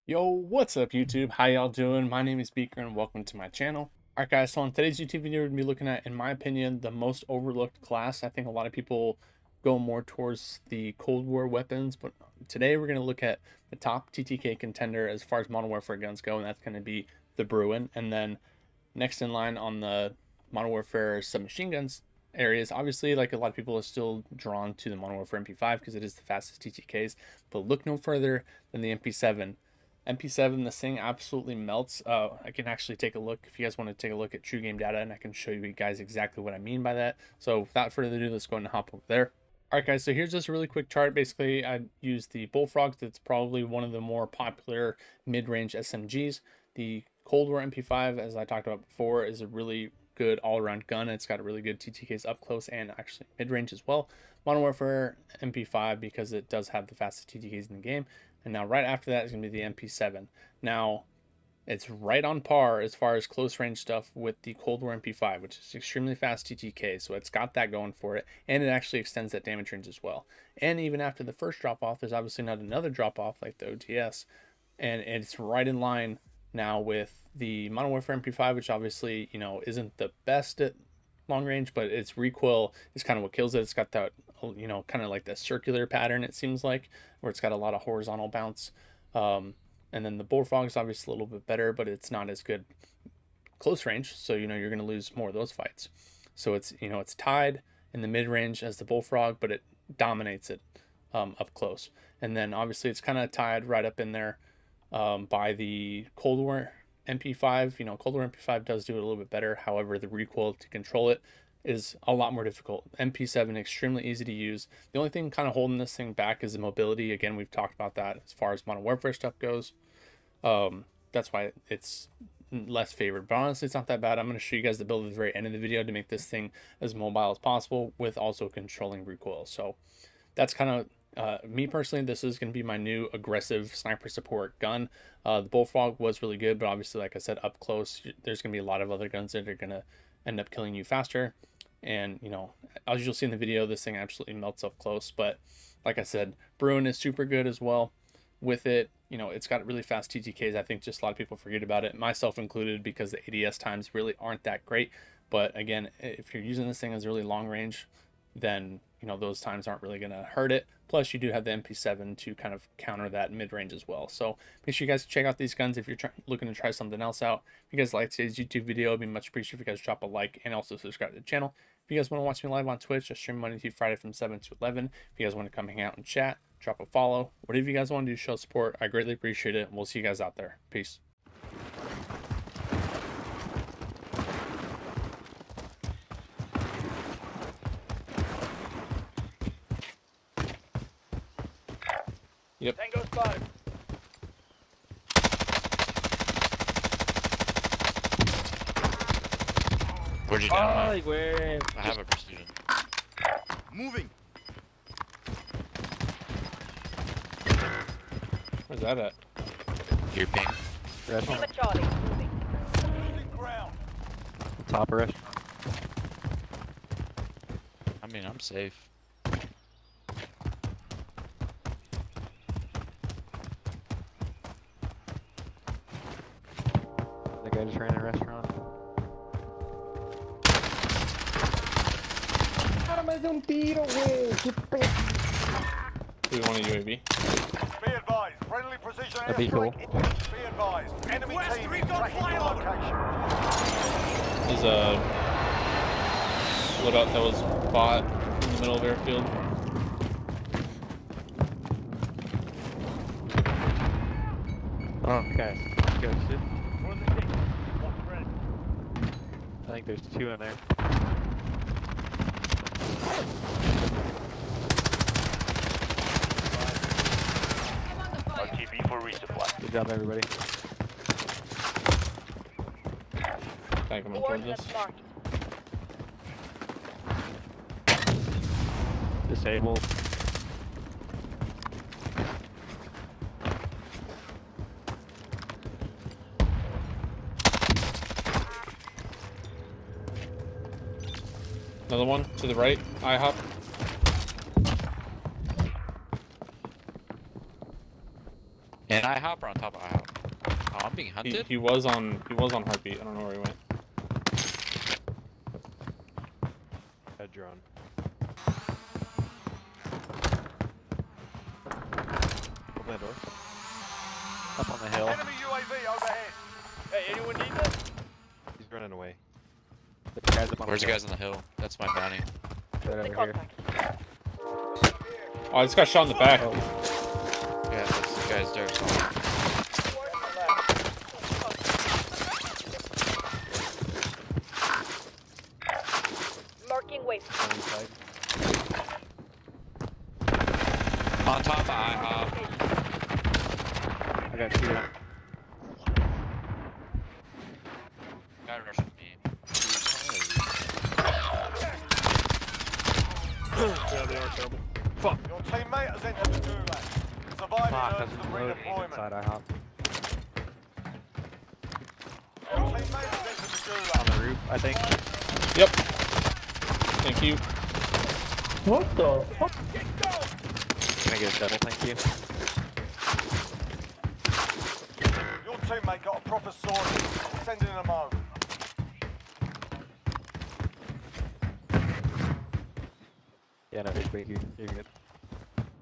Yo, what's up YouTube? How y'all doing? My name is Beaker and welcome to my channel. Alright guys, so on today's YouTube video we're going to be looking at, in my opinion, the most overlooked class. I think a lot of people go more towards the Cold War weapons, but today we're going to look at the top TTK contender as far as Modern Warfare guns go, and that's going to be the Bruin. And then next in line on the Modern Warfare submachine guns areas, obviously, like a lot of people are still drawn to the Modern Warfare MP5 because it is the fastest TTKs, but look no further than the MP7. MP7, this thing absolutely melts. I can actually take a look if you guys want to take a look at true game data, and I can show you guys exactly what I mean by that. So without further ado, let's go and hop over there. All right, guys, so here's just a really quick chart. Basically, I used the Bullfrog. That's probably one of the more popular mid-range SMGs. The Cold War MP5, as I talked about before, is a really good all-around gun. It's got a really good TTKs up close and actually mid-range as well. Modern Warfare MP5 because it does have the fastest TTKs in the game. And now right after that is going to be the MP7. Now, it's right on par as far as close range stuff with the Cold War MP5, which is extremely fast TTK, so it's got that going for it, and it actually extends that damage range as well. And even after the first drop off, there's obviously not another drop off like the OTS, and it's right in line now with the Modern Warfare MP5, which obviously, you know, isn't the best at long range, but its recoil is kind of what kills it. It's got that, you know, kind of like the circular pattern, it seems like, where it's got a lot of horizontal bounce. And then the Bullfrog is obviously a little bit better, but it's not as good close range, so you know you're going to lose more of those fights. So it's, you know, it's tied in the mid range as the Bullfrog, but it dominates it up close. And then obviously it's kind of tied right up in there by the Cold War MP5. You know, Cold War MP5 does do it a little bit better. However, the recoil to control it is a lot more difficult. MP7 extremely easy to use. The only thing kind of holding this thing back is the mobility. Again, we've talked about that as far as Modern Warfare stuff goes. That's why it's less favored, but honestly it's not that bad. I'm going to show you guys the build at the very end of the video to make this thing as mobile as possible with also controlling recoil. So that's kind of me personally. This is going to be my new aggressive sniper support gun. The Bullfrog was really good, but obviously, like I said, up close there's going to be a lot of other guns that are going to end up killing you faster. And you know, as you'll see in the video, this thing absolutely melts up close. But like I said, Bruin is super good as well with it. You know, it's got really fast TTKs. I think just a lot of people forget about it, myself included, because the ADS times really aren't that great. But again, if you're using this thing as really long range, then you know those times aren't really going to hurt it. Plus you do have the MP7 to kind of counter that mid-range as well. So make sure you guys check out these guns if you're looking to try something else out. If you guys like today's YouTube video, it'd be much appreciated if you guys drop a like and also subscribe to the channel. If you guys want to watch me live on Twitch, I stream Monday through Friday from 7 to 11. If you guys want to come hang out and chat, drop a follow, whatever you guys want to do, show support, I greatly appreciate it. We'll see you guys out there. Peace. Yep. Tango spotted. Where'd you down? Where? I have a precision. Moving. Where's that at? Your ping. Team of Charlie, moving. Losing ground. Top rush. I mean, I'm safe. The guy just ran in a restaurant. Do we want a UAV? Be advised. Friendly precision That'd be cool. airstrike. Be advised. Enemy team is tracking your location. There's a loadout that was bought in the middle of airfield. Okay. Ghosted. For the team. One friend. I think there's two in there. RTV for resupply. Good job, everybody. Guy coming towards us. Coordinates marked. Disabled. Another one to the right. IHOP. And IHOP or on top of IHOP? Oh, I'm being hunted? He was on heartbeat. I don't know where he went. Head drone. Open that door. Up on the hill. Enemy UAV overhead. Hey, anyone need this? He's running away. The guy's up on Where's the the guys on the hill? That's my bounty. hill. Right In over here. contact. Oh, I just got shot in the back. Yeah, that's the guy's there. Marking waypoint. Inside. On top of IHOP. I got two. Guy rushing me. Yeah, they are terrible. Your teammate has entered the gulag. Surviving Fuck, earns that's them loading redeployment. inside IHOP. Your teammate has entered the On gulag. the roof, I think. Yep. Thank you. Can I get a shuttle? Thank you. Your teammate got a proper sword. Sending him home. Yeah, no, wait, you're good.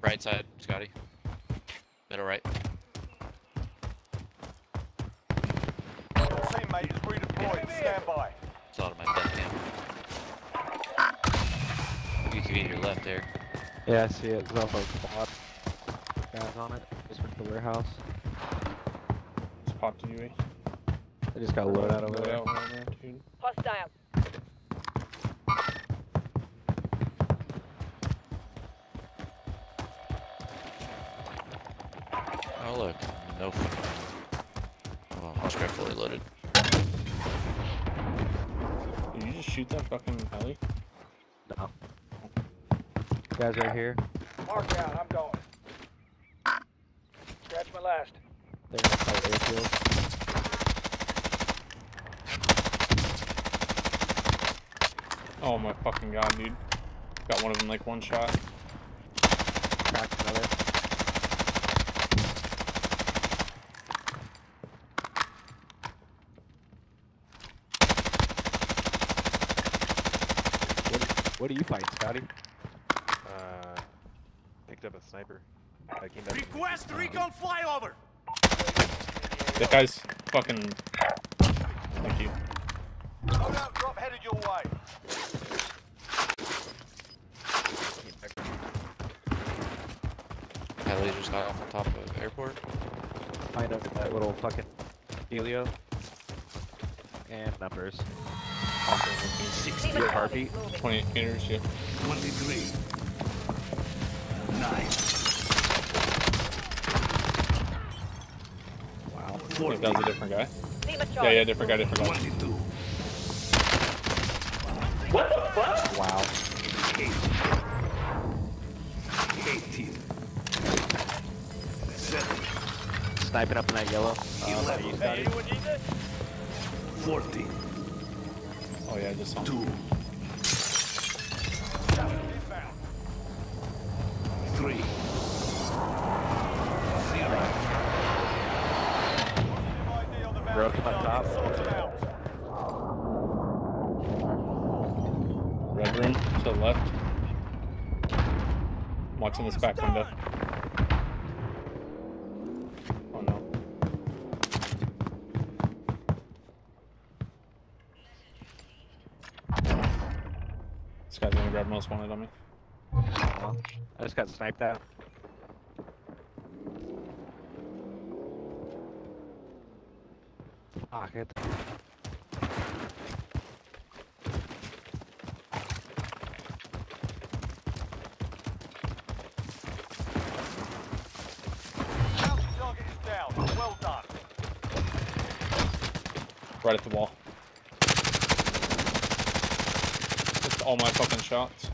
Right side, Scotty. Middle right. Your teammate is redeployed. Stand by. It's out of my death cam. You can get your left there. Yeah, I see it. There's also a quad. Guys on it. Just went to the warehouse. Just popped a UAV. They just got loaded out over there. Loadout right there, dude. Hostile. Oh look, no. Oh, I'll scrap fully loaded. Did you just shoot that fucking heli? No. Guys right here. Mark out, I'm going. Scratch my last. They're in the fight airfield. Oh my fucking god, dude. Got one of them like one shot. Cracked another. What are you fighting, Scotty? Picked up a sniper. I came back. Request recon flyover. That guy's fucking. Thank you. Loadout drop headed your way. Heli just got off the top of the airport. Find out that little fucking Helio. And numbers. Team Your of heartbeat. 28 meters, yeah. 23. 9. Wow. I think that was a different guy. Team of Yeah, different guy, different guy. 22. Wow. 18. 7. Sniping up in that yellow. That you, Hey, Scotty. anyone need this? 14. Oh yeah, I just saw him. 2. Inbound. 3. 0. ID on the Broke boundary him up top. target. Sort him out. Red room to the left. I'm watching this back window. Oh no. This guy's gonna grab most wanted on me. I just got sniped out. Fuck it. Bounty target is down. Well done. Right at the wall. Just all my fucking shots.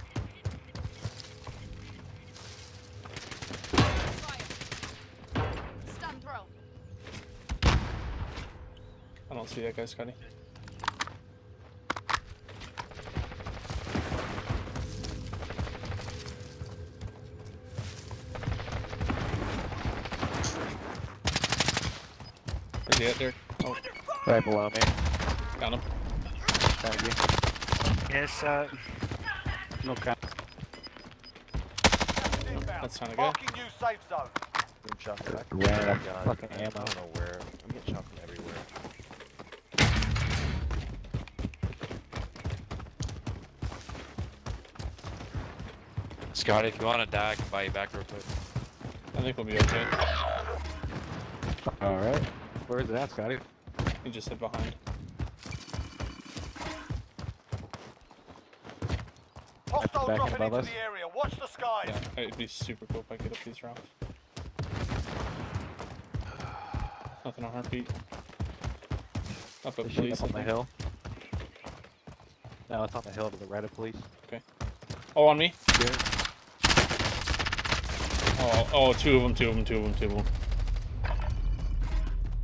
Stun throw. I don't see that guy, Scotty. Where's he at there? Oh, Right below me. got him. Thank you. Yes, Okay. That's not a guy. Marking new safe zone. Room shot back. Ran out of God, fucking I ammo. don't know where. I'm getting shot from everywhere. Scotty, if you want to die, I can buy you back real quick. I think we'll be okay. Alright. Where is it at, Scotty? He just hid behind. Hostile Back dropping above into us. the area. Watch the skies. Yeah, it'd be super cool if I get up these rocks. Nothing on heartbeat. Up at They're shooting police. up on I the think. hill. No, it's on the hill to the right of police. Oh, on me. Good. Oh, two of them.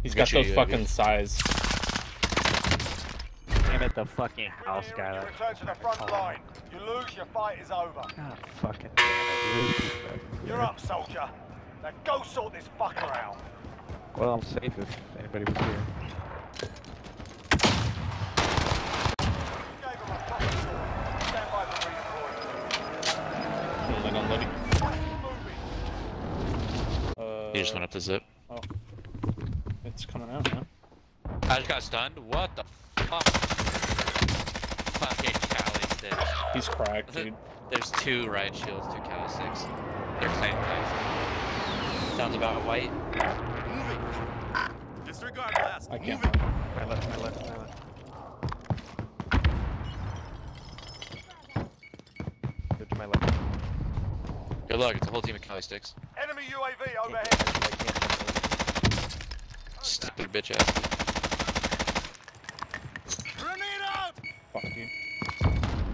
He's got Make sure those you fucking size. Aim at the fucking house Here, guy. you That's return to the front line. You lose, your fight is over. God fucking damn it, dude. You're up, soldier. Now go sort this fucker out. Well, I'm safe if anybody was here. Gave him a proper sword. Stand by for redeployment. Holding on, buddy. He just went up the zip. Oh. It's coming out now. I just got stunned. What the fuck? Fucking Cali sticks. He's cracked, dude. There's 2 riot shields, 2 Cali sticks. They're same guys. Sounds about white. Disregard blast. I can't run. My left, my left, my left. Go to my left. Good luck, it's a whole team of Cali sticks. Enemy UAV overhead. I can't. Stupid bitch ass. Grenade out! Fuck, dude.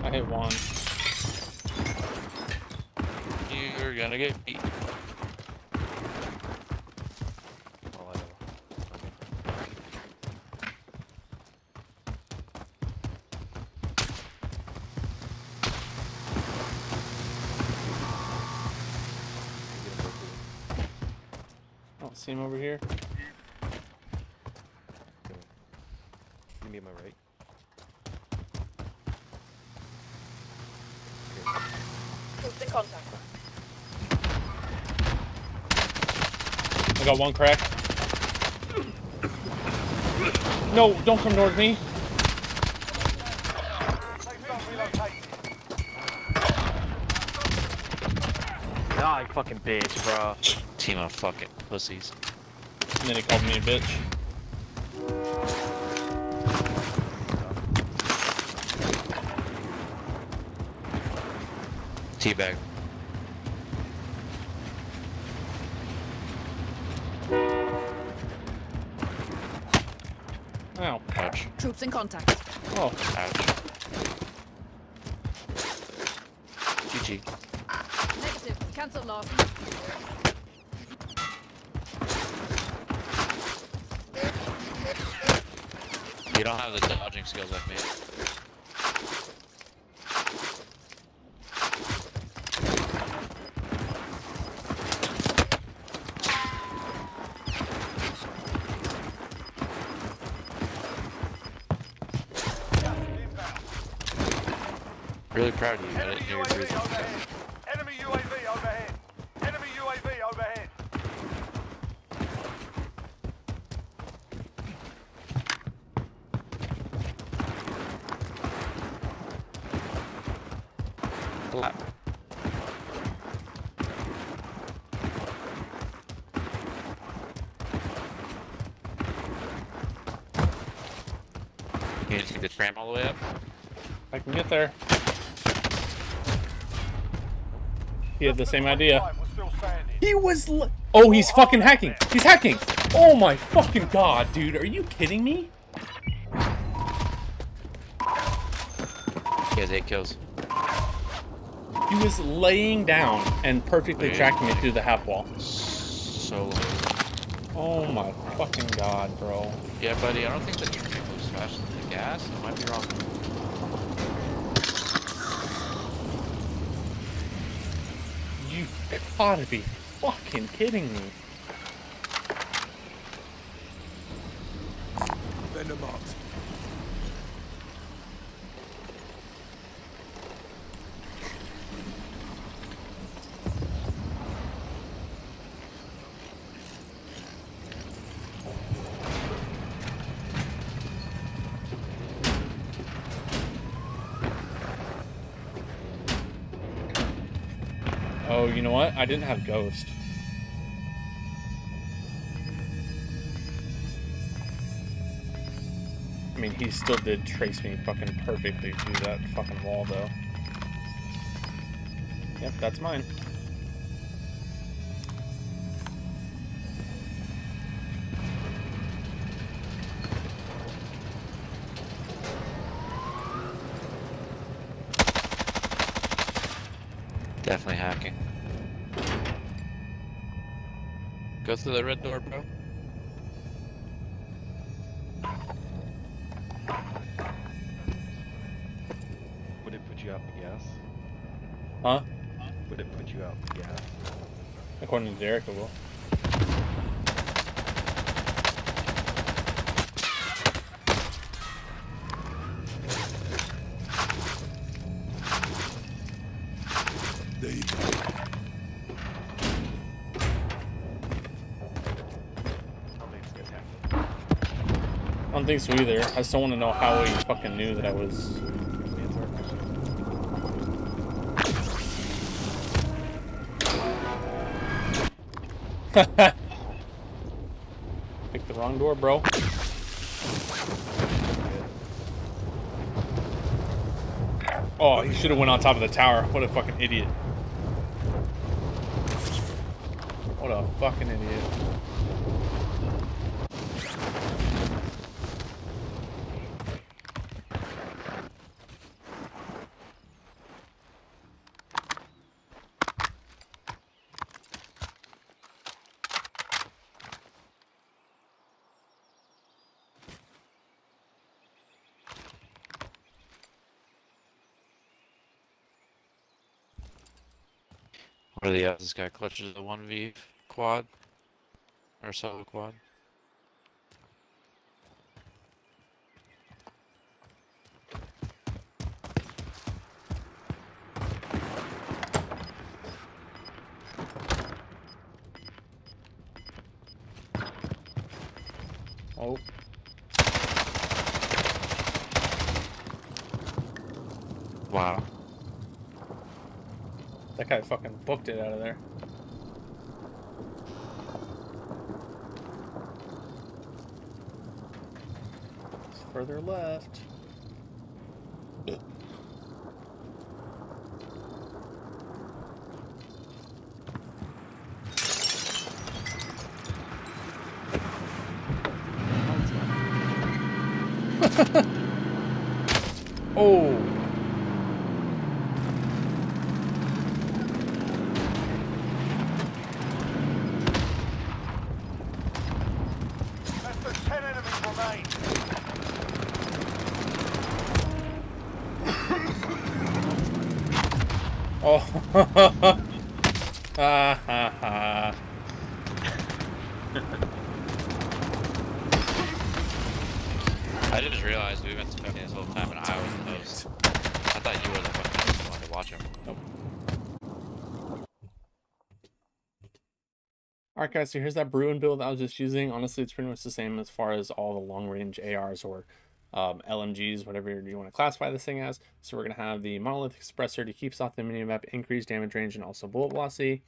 I hit one. You're gonna get beat. All I know. I don't see him over here. Give me my right. Troops in contact. I got one crack. No, don't come towards me. Safe zone relocated. oh, you fucking bitch, bro. Team of fucking pussies. And then he called me a bitch. Teabag. Ow. Ouch. Troops in contact. Oh, Ouch. GG. Negative. Cancel loss. You don't have the dodging skills like me. Really proud of you. I Enemy didn't hear your UAV breathing. overhead. Enemy UAV overhead. Enemy UAV overhead. Clap. You need to take the tram all the way up? I can get there. He had the same idea. Five was still standing. He was. Oh, he's fucking hacking. He's hacking. Oh my fucking god, dude. Are you kidding me? He has 8 kills. He was laying down and perfectly Wait. tracking me through the half wall. So low. Oh my fucking god, bro. Yeah, buddy, I don't think the train moves faster than the gas. I might be wrong. You gotta be fucking kidding me. them out. Oh, you know what? I didn't have Ghost. I mean, he still did trace me fucking perfectly through that fucking wall, though. Yep, that's mine. Definitely hacking. Go through the red door, bro. Would it put you out the gas? Huh? Would it put you out the gas? According to Derek, it will. There you go. I don't think so either. I still want to know how he fucking knew that I was. Picked the wrong door, bro. Oh, he should have went on top of the tower. What a fucking idiot. What a fucking idiot. What are the odds this guy clutches the 1v quad? Or solo quad? Oh. Wow. That guy fucking booked it out of there. It's further left. Oh. Less than 10 enemies remain. Oh. Ha ha ha. I just realized we've been spending this whole time and I was the host. I thought you were the fucking one to watch him. Nope. Alright guys, so here's that Bruin build I was just using. Honestly, it's pretty much the same as far as all the long range ARs or LMGs, whatever you want to classify this thing as. So we're going to have the monolithic suppressor to keep off the mini-map, increase damage range, and also bullet velocity.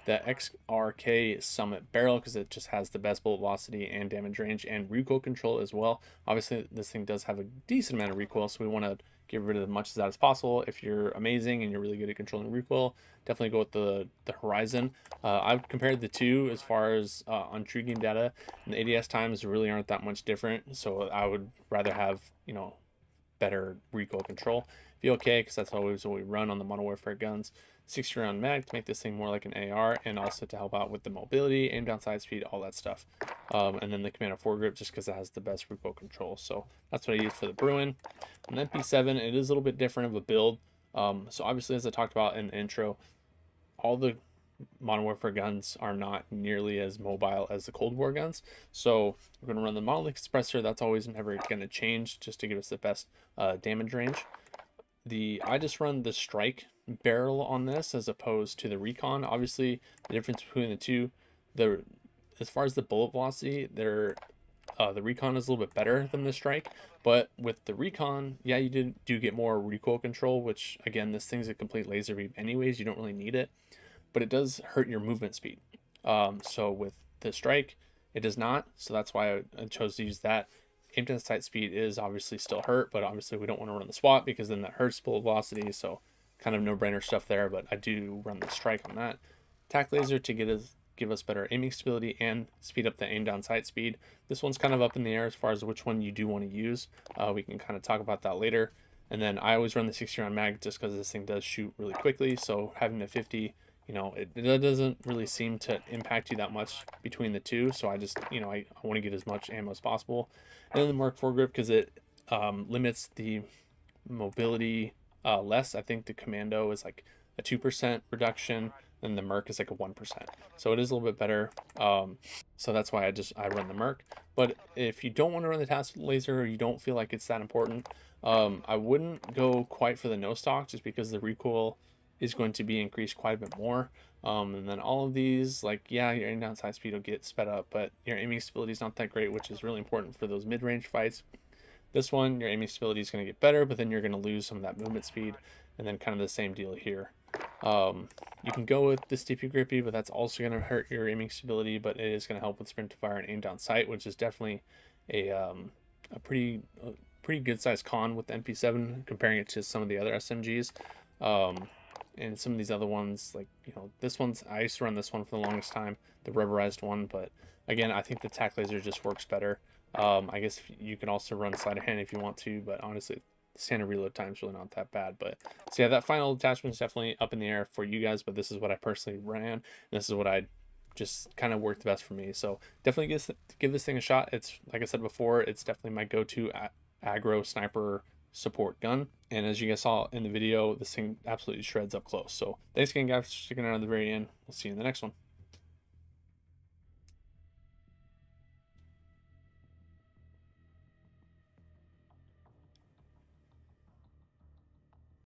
The XRK Summit barrel, because it just has the best bullet velocity and damage range and recoil control as well. Obviously, this thing does have a decent amount of recoil, so we want to get rid of as much of that as possible. If you're amazing and you're really good at controlling recoil, definitely go with the Horizon. I've compared the two as far as on true game data, and the ADS times really aren't that much different, so I would rather have, you know, better recoil control. VLK, because that's always what we run on the Modern Warfare guns. 60 round mag to make this thing more like an AR, and also to help out with the mobility, aim down, side speed, all that stuff. And then the Commando foregrip, just because it has the best recoil control. So that's what I use for the Bruin. And then P7, it is a little bit different of a build. So obviously, as I talked about in the intro, all the Modern Warfare guns are not nearly as mobile as the Cold War guns. So we're going to run the monolith suppressor. That's always never going to change, just to give us the best damage range. I just run the strike barrel on this as opposed to the recon. Obviously, the difference between the two, as far as the bullet velocity, the recon is a little bit better than the strike, but with the recon, yeah, you do get more recoil control, which again, this thing's a complete laser beam anyways, you don't really need it, but it does hurt your movement speed. So with the strike, it does not, so that's why I chose to use that. Aim down sight speed is obviously still hurt, but obviously we don't want to run the SWAT because then that hurts bullet velocity, so kind of no-brainer stuff there, but I do run the strike on that. Tac laser to give us better aiming stability and speed up the aim down sight speed. This one's kind of up in the air as far as which one you do want to use. We can kind of talk about that later. And then I always run the 60 round mag just because this thing does shoot really quickly, so having a 50, you know, it doesn't really seem to impact you that much between the two, so I just, you know, I want to get as much ammo as possible. And then the Mark IV grip, because it limits the mobility less. I think the Commando is like a 2% reduction, and the Merc is like a 1%. So it is a little bit better. So that's why I run the Merc. But if you don't want to run the task laser, or you don't feel like it's that important, I wouldn't go quite for the no stock, just because the recoil is going to be increased quite a bit more. And then all of these, like, yeah, your aim down sight speed will get sped up, but your aiming stability is not that great, which is really important for those mid-range fights. This one, your aiming stability is going to get better, but then you're going to lose some of that movement speed, and then kind of the same deal here. You can go with the Stiffy Grippy, but that's also going to hurt your aiming stability, but it is going to help with sprint to fire and aim down sight, which is definitely a pretty good sized con with the MP7 comparing it to some of the other SMGs. And some of these other ones, like, you know, I used to run this one for the longest time, the rubberized one, but again, I think the tac laser just works better. I guess you can also run sleight of hand if you want to, but honestly, the standard reload time is really not that bad. But so yeah, that final attachment is definitely up in the air for you guys, but this is what I personally ran, and this is what I just kind of worked the best for me. So definitely give this thing a shot. It's, like I said before, it's definitely my go-to aggro sniper support gun, and as you guys saw in the video, this thing absolutely shreds up close. So thanks again, guys, for sticking around to the very end. We'll see you in the next one.